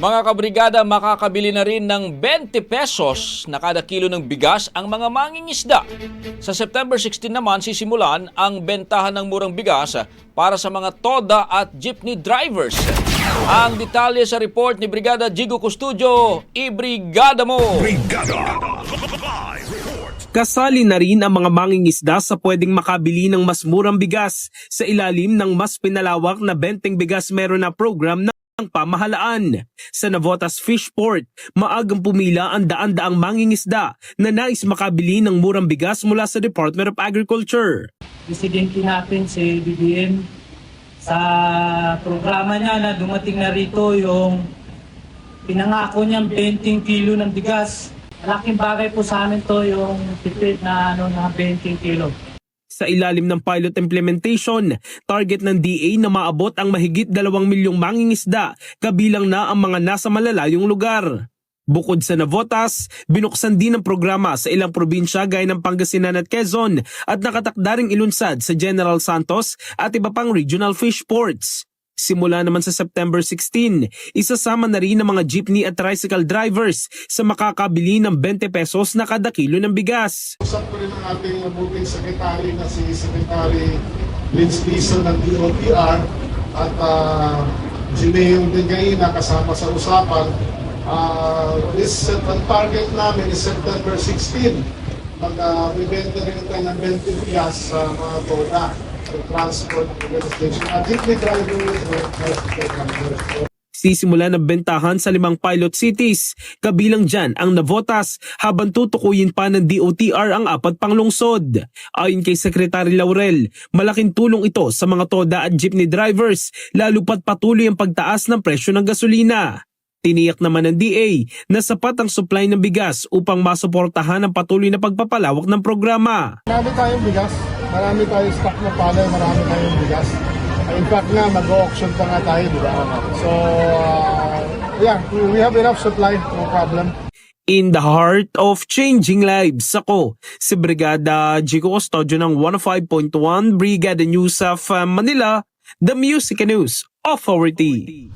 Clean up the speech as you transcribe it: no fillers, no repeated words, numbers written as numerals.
Mga kabrigada, makakabili na rin ng 20 pesos na kada kilo ng bigas ang mga mangingisda. Sa September 16 naman sisimulan ang bentahan ng murang bigas para sa mga toda at jeepney drivers. Ang detalye sa report ni Brigada Jigo Custodio, ibrigada mo! Brigada Live Report. Kasali na rin ang mga mangingisda sa pwedeng makabili ng mas murang bigas sa ilalim ng mas pinalawak na benteng bigas meron na program ng pamahalaan. Sa Navotas Fishport, maagang pumila ang daan-daang mangingisda na nais makabili ng murang bigas mula sa Department of Agriculture. Presidente natin si BBM sa programa niya na dumating na rito yung pinangako niyang 20 kilo ng bigas. Malaking bagay po sa amin to yung tipid na 20 kilo. Sa ilalim ng pilot implementation, target ng DA na maabot ang mahigit 2 milyong mangingisda, kabilang na ang mga nasa malalayong lugar. Bukod sa Navotas, binuksan din ang programa sa ilang probinsya gaya ng Pangasinan at Quezon at nakatakda ring ilunsad sa General Santos at iba pang regional fish ports. Simula naman sa September 16, isasama na rin ang mga jeepney at tricycle drivers sa makakabili ng 20 pesos na kada kilo ng bigas. Usap ko rin ang ating mabuting sekretary na si Secretary Linz Dizon ng DOTR at Jimayong Dingay na kasama sa usapan. Ang target namin is September 16. Mag-bibenta rin tayo ng 20 bigas sa mga toda. Transport organization. Jeepney drivers. Sisimula ng bentahan sa 5 pilot cities, kabilang dyan ang Navotas, habang tutukuyin pa ng DOTR ang 4 pang lungsod. Ayon kay Secretary Laurel, malaking tulong ito sa mga toda at jeepney drivers, lalo pat patuloy ang pagtaas ng presyo ng gasolina. Tiniyak naman ng DA na sapat ang supply ng bigas upang masuportahan ang patuloy na pagpapalawak ng programa. Marami tayong bigas, marami tayong stock na palay, marami tayong bigas. In fact nga, mag-auction pa nga tayo, di ba? So, we have enough supply, no problem. In the heart of changing lives, ako si Brigada Jigo Custodio ng 105.1 Brigada News of Manila, the Music News Authority.